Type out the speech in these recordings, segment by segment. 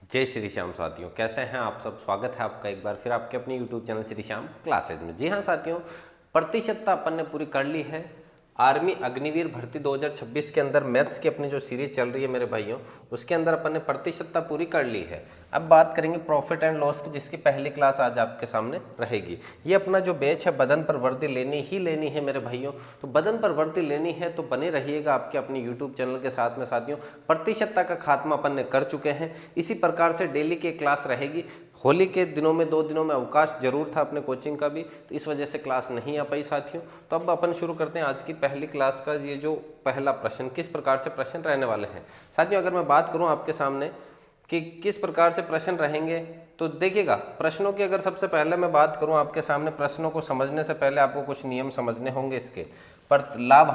जय श्री श्याम साथियों, कैसे हैं आप सब। स्वागत है आपका एक बार फिर आपके अपने YouTube channel Shri Shyam classes में। जी हाँ साथियों, प्रतिशतता अपन ने पूरी कर ली है। आर्मी अग्निवीर भर्ती 2026 के अंदर मैथ्स की अपनी जो सीरीज चल रही है मेरे भाइयों, उसके अंदर अपन ने प्रतिशतता पूरी कर ली है। अब बात करेंगे प्रॉफिट एंड लॉस की, जिसकी पहली क्लास आज आपके सामने रहेगी। ये अपना जो बैच है बदन पर वर्दी लेनी ही लेनी है मेरे भाइयों, तो बदन पर वर्दी लेनी है तो बने रहिएगा आपके अपने यूट्यूब चैनल के साथ में। साथियों, प्रतिशतता का खात्मा अपन ने कर चुके हैं। इसी प्रकार से डेली की क्लास रहेगी। होली के दिनों में 2 दिनों में अवकाश जरूर था अपने कोचिंग का भी, तो इस वजह से क्लास नहीं आ पाई साथियों। तो अब अपन शुरू करते हैं आज की पहली क्लास का। ये जो पहला प्रश्न, किस प्रकार से प्रश्न रहने वाले हैं साथियों, अगर मैं बात करूं आपके सामने कि किस प्रकार से प्रश्न रहेंगे, तो देखिएगा प्रश्नों की अगर सबसे पहले मैं बात करूं आपके सामने, प्रश्नों को समझने से पहले आपको कुछ नियम समझने होंगे इसके। पर लाभ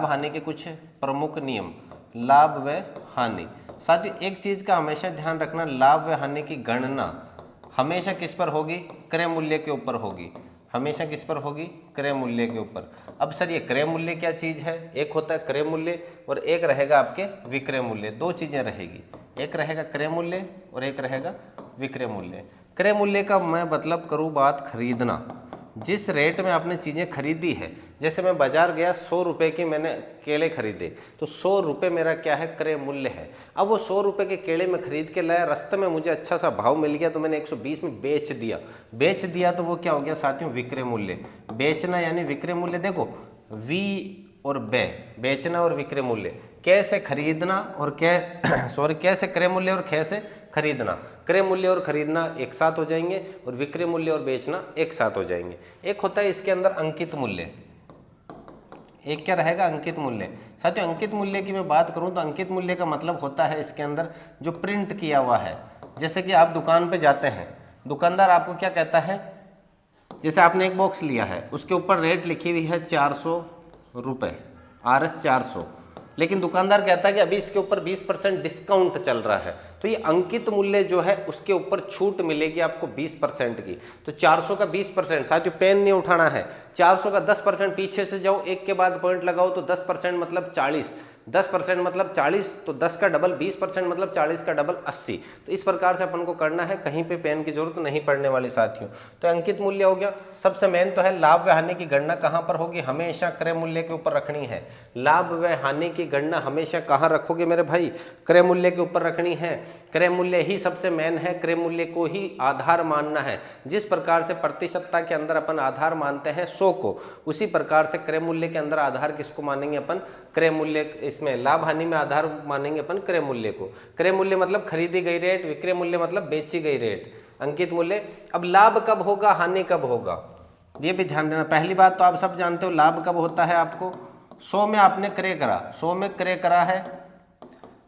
हानि के कुछ प्रमुख नियम, लाभ व हानि। साथियों एक चीज का हमेशा ध्यान रखना, लाभ व हानि की गणना हमेशा किस पर होगी? क्रय मूल्य के ऊपर होगी। हमेशा किस पर होगी? क्रय मूल्य के ऊपर। अब सर ये क्रय मूल्य क्या चीज है? एक होता है क्रय मूल्य और एक रहेगा आपके विक्रय मूल्य। दो चीजें रहेगी, एक रहेगा क्रय मूल्य और एक रहेगा विक्रय मूल्य। क्रय मूल्य का मैं मतलब करूँ बात खरीदना, जिस रेट में आपने चीज़ें खरीदी है। जैसे मैं बाजार गया, 100 रुपये की मैंने केले खरीदे, तो 100 रुपये मेरा क्या है? क्रय मूल्य है। अब वो 100 रुपये के केले में खरीद के लाया, रास्ते में मुझे अच्छा सा भाव मिल गया तो मैंने 120 में बेच दिया तो वो क्या हो गया साथियों? विक्रय मूल्य। बेचना यानी विक्रय मूल्य। देखो वी और बे, बेचना और विक्रय मूल्य, कैसे खरीदना और कैसे क्रय मूल्य और कैसे खरीदना। क्रय मूल्य और खरीदना एक साथ हो जाएंगे और विक्रय मूल्य और बेचना एक साथ हो जाएंगे। एक होता है इसके अंदर अंकित मूल्य, एक क्या रहेगा? अंकित मूल्य। साथियों अंकित मूल्य की मैं बात करूं तो अंकित मूल्य का मतलब होता है इसके अंदर जो प्रिंट किया हुआ है। जैसे कि आप दुकान पे जाते हैं, दुकानदार आपको क्या कहता है? जैसे आपने एक बॉक्स लिया है, उसके ऊपर रेट लिखी हुई है 400 रुपये, RS 400, लेकिन दुकानदार कहता है कि अभी इसके ऊपर 20% डिस्काउंट चल रहा है, तो ये अंकित मूल्य जो है उसके ऊपर छूट मिलेगी आपको 20% की। तो 400 का 20%, साथियों पेन नहीं उठाना है, 400 का 10% पीछे से जाओ, एक के बाद पॉइंट लगाओ, तो 10% मतलब 40, 10% मतलब 40, तो 10 का डबल 20% मतलब 40 का डबल 80। तो इस प्रकार से अपन को करना है, कहीं पे पेन की जरूरत नहीं पड़ने वाली साथियों। तो अंकित मूल्य हो गया। सबसे मेन तो है लाभ व हानि की गणना कहाँ पर होगी? हमेशा क्रय मूल्य के ऊपर रखनी है। लाभ व हानि की गणना हमेशा कहाँ रखोगे मेरे भाई? क्रय मूल्य के ऊपर रखनी है। क्रय मूल्य ही सबसे मेन है, क्रय मूल्य को ही आधार मानना है। जिस प्रकार से प्रतिशतता के अंदर अपन आधार मानते हैं 100 को, उसी प्रकार से क्रय मूल्य के अंदर आधार किसको मानेंगे अपन? क्रय मूल्य। इसमें लाभ हानि में आधार मानेंगे अपन क्रय मूल्य को। क्रय मूल्य मतलब खरीदी गई रेट, विक्रय मूल्य मतलब बेची गई रेट, अंकित मूल्य। अब लाभ कब होगा, हानि कब होगा, ये भी ध्यान देना। पहली बात तो आप सब जानते हो लाभ कब होता है आपको? 100 में आपने क्रय करा, 100 में क्रय करा है,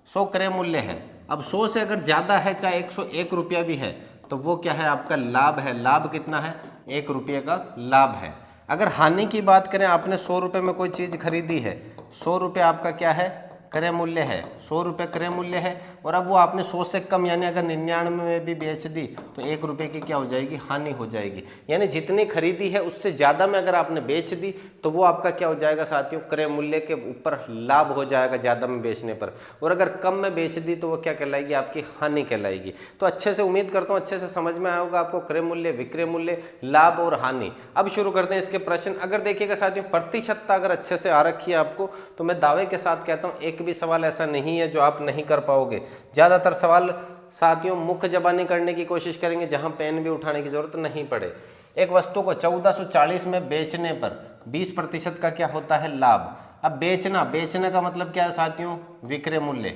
100 क्रय मूल्य है। अब 100 से अगर ज्यादा है, चाहे 101 रुपया भी है, तो वो क्या है? आपका लाभ है। लाभ कितना है? 1 रुपये का लाभ है। अगर हानि की बात करें, आपने 100 रुपये में कोई चीज खरीदी है, 100 रुपये आपका क्या है? क्रय मूल्य है, 100 रुपये क्रय मूल्य है। और अब वो आपने 100 से कम यानी अगर 99 में भी बेच दी, तो 1 रुपये की क्या हो जाएगी? हानि हो जाएगी। यानी जितनी खरीदी है उससे ज़्यादा में अगर आपने बेच दी, तो वो आपका क्या हो जाएगा साथियों? क्रय मूल्य के ऊपर लाभ हो जाएगा ज़्यादा में बेचने पर। और अगर कम में बेच दी तो वो क्या कहलाएगी? आपकी हानि कहलाएगी। तो अच्छे से उम्मीद करता हूँ अच्छे से समझ में आया होगा आपको क्रय मूल्य, विक्रय मूल्य, लाभ और हानि। अब शुरू करते हैं इसके प्रश्न। अगर देखिएगा साथियों, प्रतिशतता अगर अच्छे से आ रखी है आपको, तो मैं दावे के साथ कहता हूँ एक भी सवाल ऐसा नहीं है जो आप नहीं कर पाओगे। ज्यादातर सवाल साथियों मुख्य जबानी करने की कोशिश करेंगे, जहां पेन भी उठाने की जरूरत नहीं पड़े। एक वस्तु को 1440 में बेचने पर 20% का क्या होता है? लाभ। अब बेचने का मतलब क्या है साथियों? विक्रय मूल्य।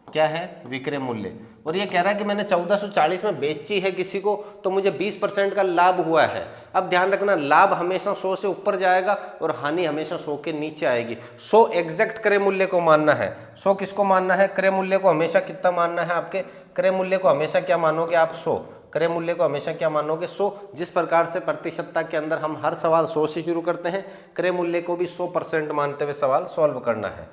क्या है? विक्रय मूल्य। और ये कह रहा है कि मैंने 1440 में बेची है किसी को, तो मुझे 20% का लाभ हुआ है। अब ध्यान रखना, लाभ हमेशा 100 से ऊपर जाएगा और हानि हमेशा 100 के नीचे आएगी। 100 एग्जैक्ट क्रय मूल्य को मानना है। 100 किसको मानना है? क्रय मूल्य को हमेशा कितना मानना है? आपके क्रय मूल्य को हमेशा क्या मानोगे आप? 100। क्रय मूल्य को हमेशा क्या मानोगे? 100। जिस प्रकार से प्रतिशतता के अंदर हम हर सवाल 100 से शुरू करते हैं, क्रय मूल्य को भी 100% मानते हुए सवाल सॉल्व करना है।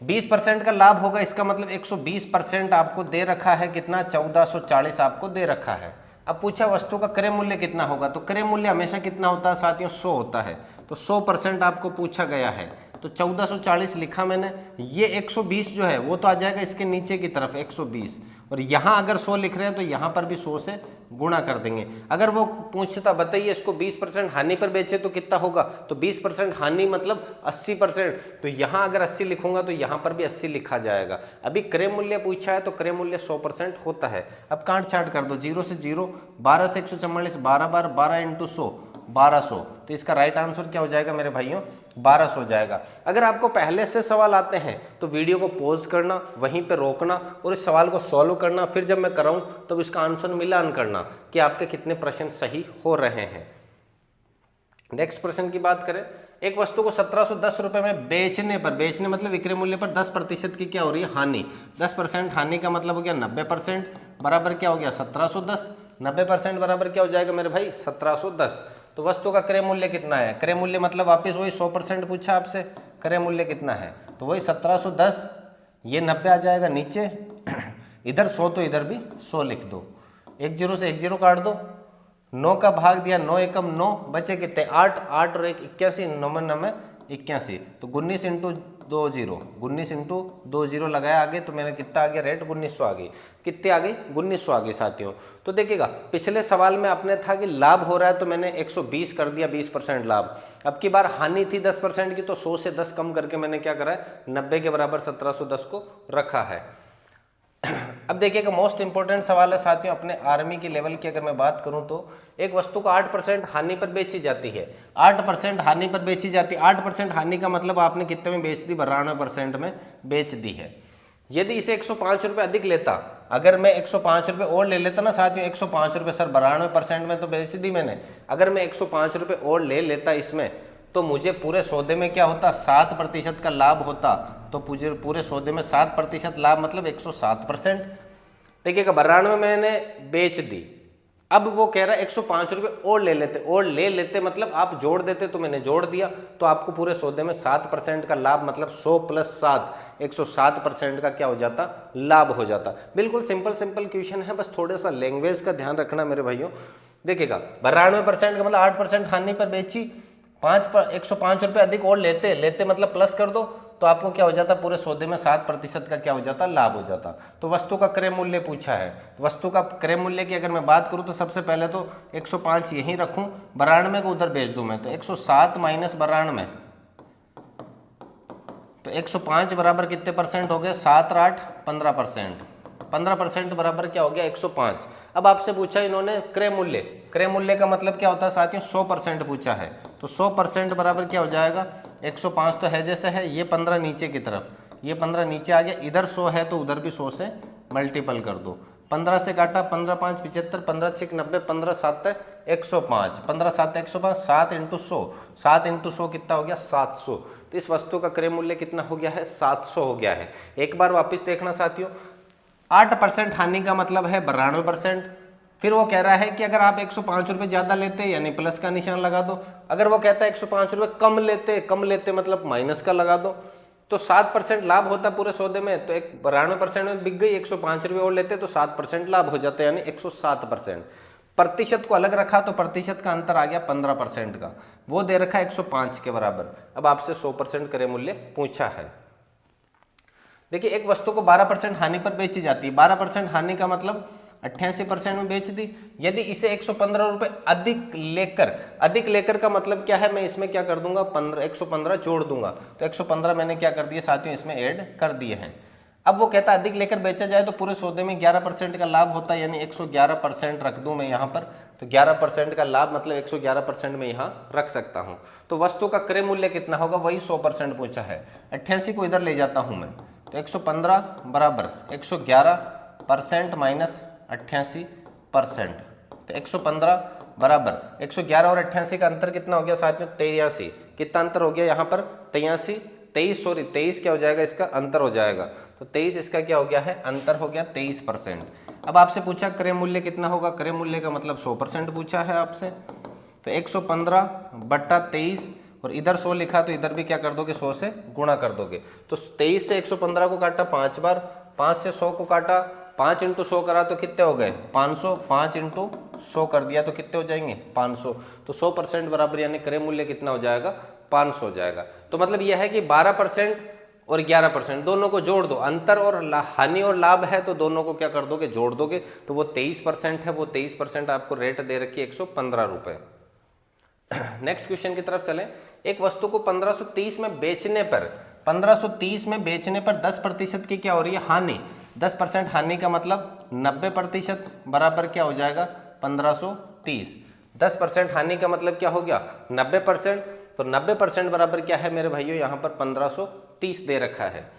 20% का लाभ होगा, इसका मतलब 120% आपको दे रखा है। कितना? 1440 आपको दे रखा है। अब पूछा वस्तु का क्रय मूल्य कितना होगा, तो क्रय मूल्य हमेशा कितना होता है साथियों? 100 होता है। तो 100% आपको पूछा गया है। तो 1440 लिखा मैंने। ये 120 जो है वो तो आ जाएगा इसके नीचे की तरफ 120, और यहाँ अगर 100 लिख रहे हैं तो यहाँ पर भी 100 से गुणा कर देंगे। अगर वो पूछता बताइए इसको 20% हानि पर बेचे तो कितना होगा, तो 20% हानि मतलब 80%, तो यहाँ अगर 80 लिखूंगा तो यहाँ पर भी 80 लिखा जाएगा। अभी क्रय मूल्य पूछा है तो क्रय मूल्य 100% होता है। अब काट छाट कर दो, 0 से 0, 12 से 144, 12 बार 12 इंटू 100, 1200। तो इसका राइट आंसर क्या हो जाएगा मेरे भाइयों, 1200 हो जाएगा। अगर आपको पहले से सवाल आते हैं तो वीडियो को पॉज करना, वहीं पे रोकना और इस सवाल को सॉल्व करना, फिर जब मैं कराऊं तो इसका आंसर मिलान करना कि आपके कितने प्रश्न सही हो रहे हैं। नेक्स्ट प्रश्न की बात करें, एक वस्तु को 1710 रुपए में बेचने पर, बेचने मतलब विक्रय मूल्य पर 10% की क्या हो रही है, हानि। 10% हानि का मतलब हो गया 90%, बराबर क्या हो गया 1710। 90% बराबर क्या हो जाएगा मेरे भाई 1710। तो वस्तु का क्रय मूल्य कितना है, क्रय मूल्य मतलब वापस वही 100% पूछा आपसे, क्रय मूल्य कितना है तो वही 1710, ये 90 आ जाएगा नीचे, इधर 100 तो इधर भी 100 लिख दो, 10 से 10 काट दो, 9 का भाग दिया 9 एकम 9, बचे कितने 8, 8 और 1 81, 9 9 81, तो 19 इंटू 20, 19 इंटू 20 लगाया आगे तो मैंने कितना आ गया रेट 1900 आ गई, कितने आ गई 1900 आ गई साथियों। तो देखिएगा पिछले सवाल में आपने था कि लाभ हो रहा है तो मैंने 120 कर दिया 20% लाभ, अब की बार हानि थी 10% की तो 100 से 10 कम करके मैंने क्या करा है 90 के बराबर 1710 को रखा है। अब देखिएगा मोस्ट इंपॉर्टेंट सवाल है साथियों अपने आर्मी के लेवल की, अगर मैं बात करूं तो एक वस्तु को 8% हानि पर बेची जाती है, 8% हानि पर बेची जाती है। 8% हानि का मतलब आपने कितने में बेच दी, 92% में बेच दी है। यदि इसे 105 रुपये अधिक लेता, अगर मैं 105 रुपये और ले लेता ना साथियों, 105 रुपये सर 92% में तो बेच दी मैंने, अगर मैं 105 रुपये और ले लेता इसमें तो मुझे पूरे सौदे में क्या होता 7% का लाभ होता, तो पूरे सौदे में 7% लाभ मतलब 107%। देखिएगा 92 मैंने बेच दी, अब वो कह रहा है 105 रुपये और ले लेते, और ले लेते मतलब आप जोड़ देते तो मैंने जोड़ दिया, तो आपको पूरे सौदे में 7% का लाभ मतलब 100 + 7 107% का क्या हो जाता लाभ हो जाता। बिल्कुल सिंपल क्वेश्चन है, बस थोड़ा सा लैंग्वेज का ध्यान रखना मेरे भाइयों। देखिएगा 92% का मतलब 8% हानि पर बेची, 105 रुपये अधिक और लेते मतलब प्लस कर दो तो आपको क्या हो जाता पूरे सौदे में 7% का क्या हो जाता लाभ हो जाता। तो वस्तु का क्रय मूल्य पूछा है, वस्तु का क्रय मूल्य की अगर मैं बात करूं तो सबसे पहले तो 105 यहीं रखूं, 92 को उधर भेज दूं मैं, तो 107 माइनस 92 तो 105 बराबर कितने परसेंट हो गए 7 और 8 15%, 15% बराबर क्या हो गया 105। अब आपसे पूछा इन्होंने क्रय मूल्य, क्रय मूल्य का मतलब क्या होता है साथियों 100% पूछा है, तो 100% बराबर क्या हो जाएगा 105 तो है जैसे है, ये 15 नीचे की तरफ, ये 15 नीचे आ गया, इधर 100 है तो उधर भी 100 से मल्टीपल कर दो, 15 से काटा 15 5 75, 15 6 90, 15 7 105, 15 7 105, 7 इंटू 100, 7 इंटू 100 कितना हो गया 700। तो इस वस्तु का क्रय मूल्य कितना हो गया है 700 हो गया है। एक बार वापस देखना साथियों, 8% हानि का मतलब है 92%, फिर वो कह रहा है कि अगर आप 105 रुपये ज़्यादा लेते यानी प्लस का निशान लगा दो, अगर वो कहता है 105 रुपये कम लेते मतलब माइनस का लगा दो, तो 7% लाभ होता पूरे सौदे में, तो एक 92% में बिक गई, 105 रुपये और लेते तो 7% लाभ हो जाता है यानी 107%। प्रतिशत को अलग रखा तो प्रतिशत का अंतर आ गया 15% का, वो दे रखा 105 के बराबर। अब आपसे 100% क्रय मूल्य पूछा है। देखिए एक वस्तु को 12% हानि पर बेची जाती है, 12% हानि का मतलब 88% में बेच दी। यदि इसे 115 रुपये अधिक लेकर का मतलब क्या है, मैं इसमें क्या कर दूंगा 115 जोड़ दूंगा, तो 115 मैंने क्या कर दिया साथियों इसमें ऐड कर दिए हैं। अब वो कहता है अधिक लेकर बेचा जाए तो पूरे सौदे में 11% का लाभ होता है, यानी 111% रख दूं मैं यहाँ पर, तो 11% का लाभ मतलब 111% में यहाँ रख सकता हूँ। तो वस्तु का क्रय मूल्य कितना होगा वही 100% पूछा है, 88 को इधर ले जाता हूँ मैं, तो 115 बराबर 111% माइनस 88%, तो 115 बराबर 111 और 88 का अंतर कितना हो गया साथियों 83, कितना अंतर हो गया यहाँ पर 23 क्या हो जाएगा इसका अंतर हो जाएगा, तो 23 इसका क्या हो गया है अंतर हो गया 23%। अब आपसे पूछा क्रय मूल्य कितना होगा, क्रय मूल्य का मतलब 100% पूछा है आपसे, तो 115/23 और इधर 100 लिखा तो इधर भी क्या कर दोगे 100 से गुणा कर दोगे, तो 23 से 115 को काटा 5 बार, 5 से 100 को काटा 5 इंटू 100 करा तो कितने हो गए 500, 5 इंटू 100 कर दिया तो कितने हो जाएंगे 500, तो 100% बराबर यानी क्रय मूल्य कितना हो जाएगा 500 हो जाएगा। तो मतलब यह है कि 12% और 11% दोनों को जोड़ दो, अंतर और हानि और लाभ है तो दोनों को क्या कर दोगे, जोड़ दोगे, तो वो 23% है। वो 23% आपको रेट दे रखी है 115 रुपए। नेक्स्ट क्वेश्चन की तरफ चलें। एक वस्तु को 1530 में बेचने पर 1530 में बेचने पर 10% की क्या हो रही है, हानि। 10% हानि का मतलब 90% बराबर क्या हो जाएगा, 1530। 10% हानि का मतलब क्या हो गया, 90%। तो 90% बराबर क्या है मेरे भाइयों, यहाँ पर 1530 दे रखा है।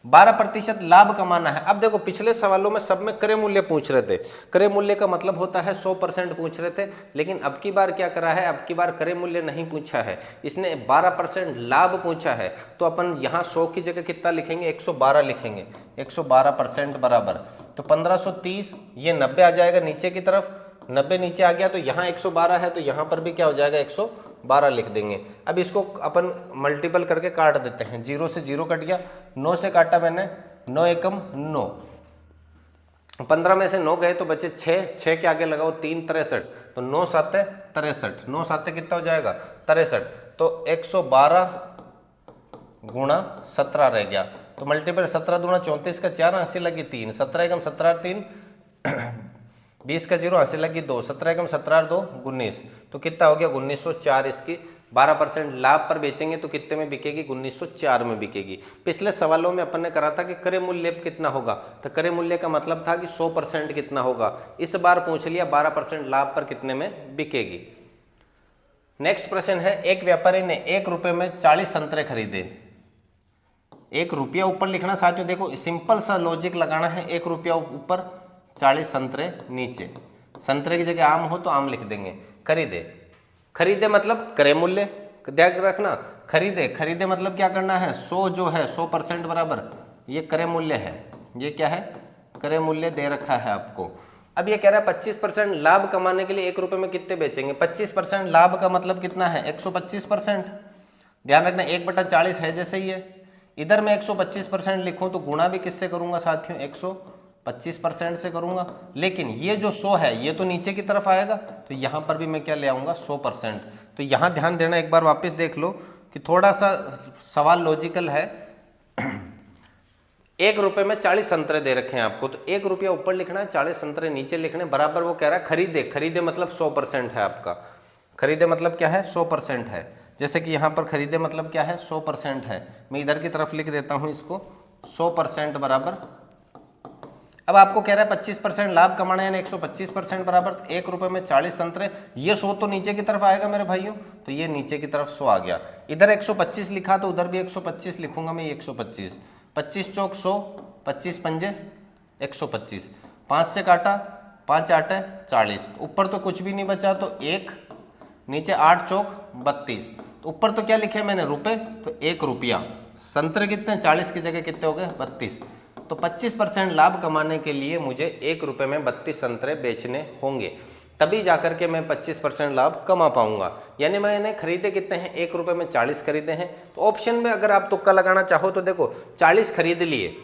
12% लाभ कमाना है। अब देखो पिछले सवालों में सब में क्रय मूल्य पूछ रहे थे, क्रय मूल्य का मतलब होता है 100% पूछ रहे थे, लेकिन अब की बार क्या करा है, अब की बार क्रय मूल्य नहीं पूछा है, इसने 12% लाभ पूछा है। तो अपन यहाँ 100 की जगह कितना लिखेंगे, 112 लिखेंगे। 112% बराबर, तो 1530 ये 90 आ जाएगा नीचे की तरफ, 90 नीचे आ गया, तो यहाँ 112 है, तो यहाँ पर भी क्या हो जाएगा, 112 लिख देंगे। अब इसको अपन मल्टीपल करके काट देते हैं, 0 से 0 कट गया, 9 से काटा मैंने, 9 एकम 9, 15 में से 9 गए तो बचे 6, 6 के आगे लगाओ 3, 63, तो 9 साते 63, 9 साते कितना हो जाएगा, 63, तो 112 गुणा 17 रह गया, तो मल्टीपल 17 दूना 34 का 4, 80 लगी 3, 17 एकम 17 3 20 का 0, 80 लगी 2, 17 एकम 17 2 19, तो कितना हो गया 1904। इसकी 12% लाभ पर बेचेंगे तो कितने में बिकेगी, 1904 में बिकेगी। पिछले सवालों में अपन ने करा था कि क्रय मूल्य कितना होगा, तो क्रय मूल्य का मतलब था कि 100% कितना होगा। इस बार पूछ लिया 12% लाभ पर कितने में बिकेगी। नेक्स्ट प्रश्न है, एक व्यापारी ने 1 रुपए में 40 संतरे खरीदे। 1 रुपया ऊपर लिखना साथियों, देखो सिंपल सा लॉजिक लगाना है, 1 रुपया ऊपर 40 संतरे नीचे, संतरे की जगह आम हो तो आम लिख देंगे। खरीदे, खरीदे मतलब क्रय मूल्य, ध्यान रखना, खरीदे, खरीदे मतलब क्या करना है, 100 जो है 100% बराबर ये क्रय मूल्य है, ये क्या है, क्रय मूल्य दे रखा है आपको। अब ये कह रहा है 25% लाभ कमाने के लिए 1 रुपए में कितने बेचेंगे। 25% लाभ का मतलब कितना है, 125%। ध्यान रखना 1/40 है जैसे ही है, इधर मैं 125% लिखूं तो गुणा भी किससे करूंगा साथियों, 125% से करूंगा। लेकिन ये जो 100 है ये तो नीचे की तरफ आएगा, तो यहां पर भी मैं क्या ले आऊंगा, 100%। तो यहां ध्यान देना, एक बार वापस देख लो कि थोड़ा सा सवाल लॉजिकल है। 1 रुपए में 40 संतरे दे रखे हैं आपको, तो 1 रुपया ऊपर लिखना है, 40 संतरे नीचे लिखने, बराबर वो कह रहा है खरीदे, खरीदे मतलब 100% है आपका, खरीदे मतलब क्या है, 100% है। जैसे कि यहाँ पर खरीदे मतलब क्या है, 100% है। मैं इधर की तरफ लिख देता हूँ इसको, 100% बराबर। अब आपको कह रहा है 25% लाभ कमाना है, यानी 125% बराबर 1 रुपए में 40 संतरे, ये 100 तो नीचे की तरफ आएगा मेरे भाइयों, तो ये नीचे की तरफ 100 आ गया। इधर 125 लिखा तो उधर भी 125 लिखूंगा मैं, 125, 25 चौक 100, 25 पंजे 125, 5 से काटा, 5 8 40, ऊपर तो कुछ भी नहीं बचा तो 1, नीचे 8 चौक 32, तो ऊपर तो क्या लिखे मैंने, रुपए, तो 1 रुपया। संतरे कितने, 40 की जगह कितने हो गए, 32। तो 25% लाभ कमाने के लिए मुझे 1 रुपए में 32 संतरे बेचने होंगे, तभी जाकर के मैं 25% लाभ कमा पाऊंगा। यानी मैंने खरीदे कितने हैं, 1 रुपए में 40 खरीदे हैं। तो ऑप्शन में अगर आप तुक्का लगाना चाहो तो देखो 40 खरीद लिए,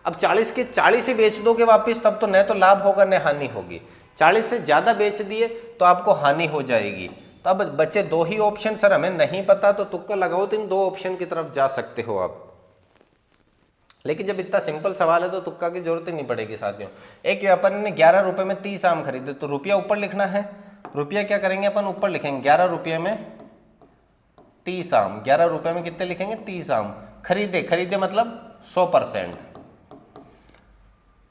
अब 40 के 40 ही बेच दोगे वापिस, तब तो न तो लाभ होगा न हानि होगी। 40 से ज़्यादा बेच दिए तो आपको हानि हो जाएगी। तो अब बचे 2 ही ऑप्शन, सर हमें नहीं पता, तो तुक्का लगाओ तो इन 2 ऑप्शन की तरफ जा सकते हो आप। लेकिन जब इतना सिंपल सवाल है तो तुक्का की जरूरत ही नहीं पड़ेगी साथियों। एक व्यापारी ने 11 रुपए में 30 आम खरीदे, तो रुपया ऊपर लिखना है, रुपया क्या करेंगे अपन ऊपर लिखेंगे, 11 रुपये में 30 आम, 11 रुपए में कितने लिखेंगे, 30 आम। खरीदे, खरीदे मतलब 100%।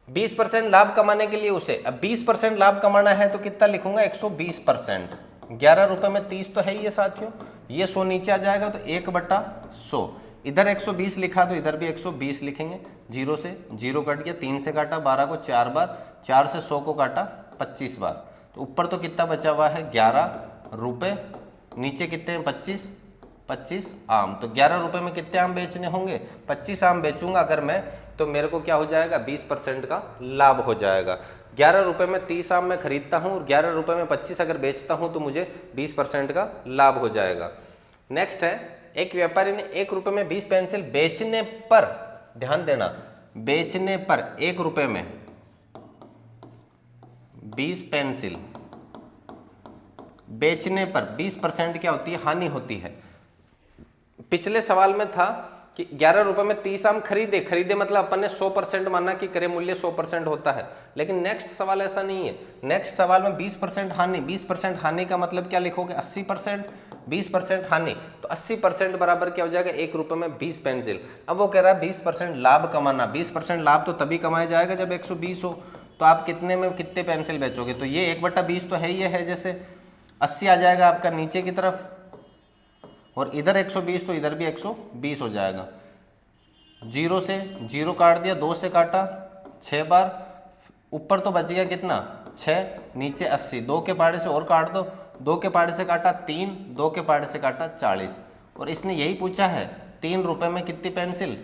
20% लाभ कमाने के लिए उसे, अब 20% लाभ कमाना है तो कितना लिखूंगा, 120%। 11 रुपए में 30 तो है ही है साथियों, ये 100 नीचे आ जाएगा तो 1/100, इधर 120 लिखा तो इधर भी 120 लिखेंगे। 0 से 0 कट गया, 3 से काटा, 12 को 4 बार, 4 से 100 को काटा 25 बार, तो ऊपर तो कितना बचा हुआ है, 11 रुपए, नीचे कितने हैं, 25 आम। तो 11 रुपए में कितने आम बेचने होंगे, 25 आम बेचूंगा अगर मैं, तो मेरे को क्या हो जाएगा, 20% का लाभ हो जाएगा। 11 रुपए में 30 आम मैं खरीदता हूँ और 11 रुपए में 25 अगर बेचता हूँ तो मुझे 20% का लाभ हो जाएगा। नेक्स्ट है, एक व्यापारी ने 1 रुपए में 20 पेंसिल बेचने पर, ध्यान देना, बेचने पर 1 रुपए में 20 पेंसिल बेचने पर 20% क्या होती है, हानि होती है। पिछले सवाल में था कि 11 रुपए में 30 आम खरीदे मतलब अपन ने 100% माना कि क्रय मूल्य 100% होता है, लेकिन नेक्स्ट सवाल ऐसा नहीं है। नेक्स्ट सवाल में 20% हानि, 20% हानि का मतलब क्या लिखोगे 80%, 20% हानि, तो 80% बराबर क्या हो जाएगा 1 रुपए में 20 पेंसिल। अब वो कह रहा है 20% लाभ कमाना, 20% लाभ तो तभी कमाया जाएगा जब 120 हो, तो आप कितने में कितने पेंसिल बेचोगे, तो ये 1/20 तो है ही है, जैसे 80 आ जाएगा आपका नीचे की तरफ और इधर 120 तो इधर भी 120 हो जाएगा। 0 से 0 काट दिया, 2 से काटा 6 बार, ऊपर तो बच गया कितना 6, नीचे 80, 2 के पाड़े से और काट दो, 2 के पाड़े से काटा 3, 2 के पाड़े से काटा 40, और इसने यही पूछा है 3 रुपए में कितनी पेंसिल,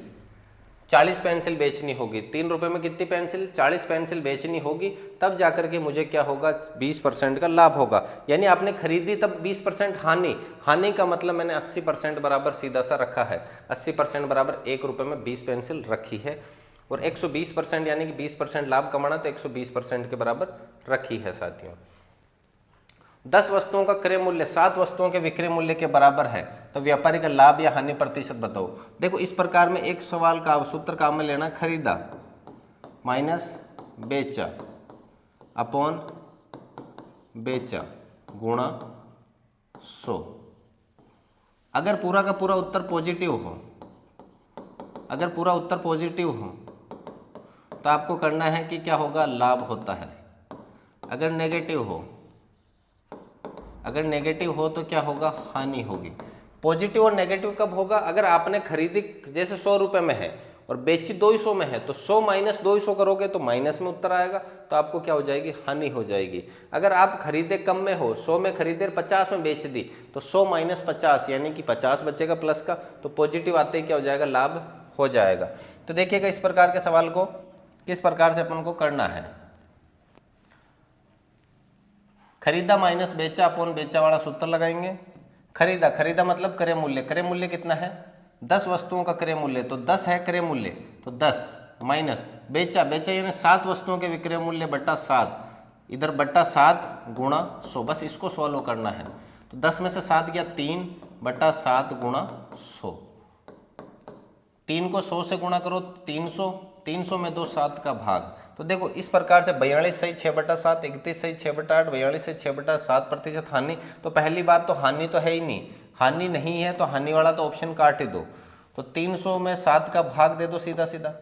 40 पेंसिल बेचनी होगी। 3 रुपए में कितनी पेंसिल, 40 पेंसिल बेचनी होगी, तब जाकर के मुझे क्या होगा 20% का लाभ होगा। यानी आपने खरीदी तब 20% हानि, हानि का मतलब मैंने 80% बराबर सीधा सा रखा है, 80% बराबर 1 रुपए में 20 पेंसिल रखी है, और 120% यानी कि 20% लाभ कमाना तो 120% के बराबर रखी है साथियों। 10 वस्तुओं का क्रय मूल्य 7 वस्तुओं के विक्रय मूल्य के बराबर है, तो व्यापारी का लाभ या हानि प्रतिशत बताओ। देखो इस प्रकार में एक सवाल का सूत्र काम में लेना, खरीदा माइनस बेचा अपॉन बेचा गुणा 100। अगर पूरा का पूरा उत्तर पॉजिटिव हो, अगर पूरा उत्तर पॉजिटिव हो तो आपको करना है कि क्या होगा लाभ होता है। अगर नेगेटिव हो, अगर नेगेटिव हो तो क्या होगा हानि होगी। पॉजिटिव और नेगेटिव कब होगा, अगर आपने खरीदी जैसे 100 रुपए में है और बेची 200 में है, तो 100 माइनस 200 करोगे तो माइनस में उत्तर आएगा, तो आपको क्या हो जाएगी हानि हो जाएगी। अगर आप खरीदे कम में हो, 100 में खरीदे 50 में बेच दी, तो 100 माइनस 50 यानी कि 50 बचेगा प्लस का, तो पॉजिटिव आते ही क्या हो जाएगा लाभ हो जाएगा। तो देखिएगा इस प्रकार के सवाल को किस प्रकार से अपन को करना है। खरीदा माइनस बेचा अपॉन बेचा वाला सूत्र लगाएंगे। खरीदा, खरीदा मतलब क्रय मूल्य, क्रय मूल्य कितना है 10 वस्तुओं का क्रय मूल्य, तो 10 है क्रय मूल्य, तो 10 माइनस बेचा, बेचा यानी 7 वस्तुओं के विक्रय मूल्य बटा 7, इधर बटा 7 गुणा 100, बस इसको सॉल्व करना है। तो 10 में से 7 गया 3 बटा 7 गुणा 100, 3 को 100 से गुणा करो 300, 300 में 2 7 का भाग। तो देखो इस प्रकार से 42 सही 6/7, 31 सही 6/8, 42 से 6/7 प्रतिशत हानि। तो पहली बात तो हानि तो है ही नहीं, हानि नहीं है तो हानि वाला तो ऑप्शन काट ही दो। तो 300 में 7 का भाग दे दो सीधा सीधा,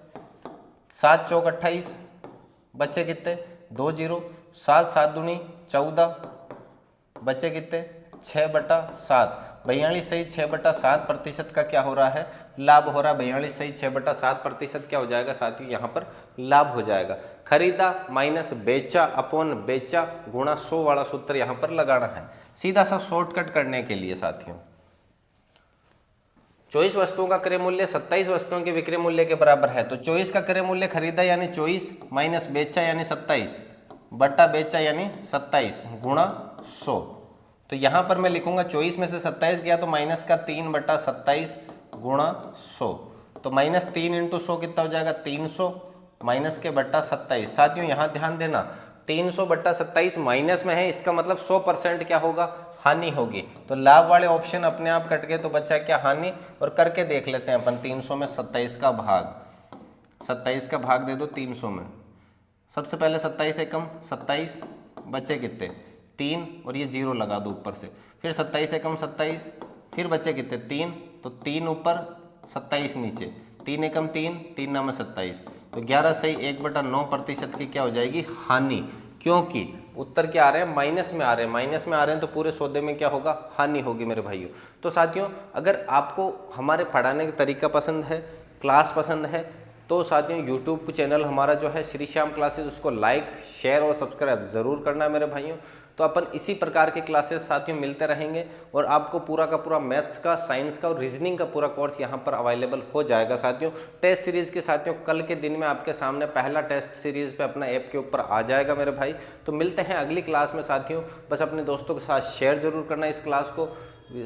7 चौक 28, बच्चे कितने 2 0, 7 7 दूनी 14, बच्चे कितने 6/7, 42 सही 6/7 प्रतिशत का क्या हो रहा है लाभ हो रहा है। 42 सही 6/7 प्रतिशत क्या हो जाएगा साथियों यहाँ पर लाभ हो जाएगा। खरीदा माइनस बेचा अपॉन बेचा गुणा 100 वाला सूत्र यहाँ पर लगाना है, सीधा सा शॉर्टकट करने के लिए साथियों। 24 वस्तुओं का क्रय मूल्य 27 वस्तुओं के विक्रय मूल्य के बराबर है, तो 24 का क्रय मूल्य खरीदा यानी 24 माइनस बेचा यानी 27 बट्टा बेचा यानी 27 गुणा 100। तो यहाँ पर मैं लिखूंगा 24 में से 27 गया तो माइनस का 3/27 गुणा 100, तो माइनस 3 × 100 कितना हो जाएगा 300 माइनस के बट्टा 27। साथियों यहाँ ध्यान देना 300/27 माइनस में है, इसका मतलब 100% क्या होगा हानि होगी। तो लाभ वाले ऑप्शन अपने आप कट गए, तो बचा क्या हानि। और करके देख लेते हैं अपन 300 में 27 का भाग, 27 का भाग दे दो 300 में। सबसे पहले 27 एकम 27, बचे कितने 3 और ये 0 लगा दो ऊपर से, फिर 27 एकम 27, फिर बचे कितने 3, तो 3 ऊपर 27 नीचे, 3 एकम 3, 3 नाम 27, तो 11 सही 1/9 प्रतिशत की क्या हो जाएगी हानि, क्योंकि उत्तर क्या आ रहे हैं माइनस में आ रहे हैं, माइनस में आ रहे हैं तो पूरे सौदे में क्या होगा हानि होगी मेरे भाइयों। तो साथियों अगर आपको हमारे पढ़ाने का तरीका पसंद है, क्लास पसंद है, तो साथियों यूट्यूब चैनल हमारा जो है श्री श्याम क्लासेस, उसको लाइक शेयर और सब्सक्राइब ज़रूर करना है मेरे भाइयों। तो अपन इसी प्रकार के क्लासेस साथियों मिलते रहेंगे और आपको पूरा का पूरा मैथ्स का, साइंस का और रीजनिंग का पूरा कोर्स यहाँ पर अवेलेबल हो जाएगा साथियों। टेस्ट सीरीज़ के साथियों कल के दिन में आपके सामने पहला टेस्ट सीरीज़ पे अपना ऐप के ऊपर आ जाएगा मेरे भाई। तो मिलते हैं अगली क्लास में साथियों, बस अपने दोस्तों के साथ शेयर जरूर करना इस क्लास को।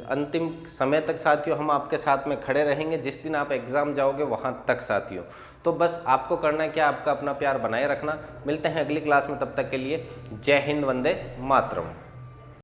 अंतिम समय तक साथियों हम आपके साथ में खड़े रहेंगे, जिस दिन आप एग्ज़ाम जाओगे वहाँ तक साथियों। तो बस आपको करना है क्या, आपका अपना प्यार बनाए रखना। मिलते हैं अगली क्लास में, तब तक के लिए जय हिंद, वंदे मातरम।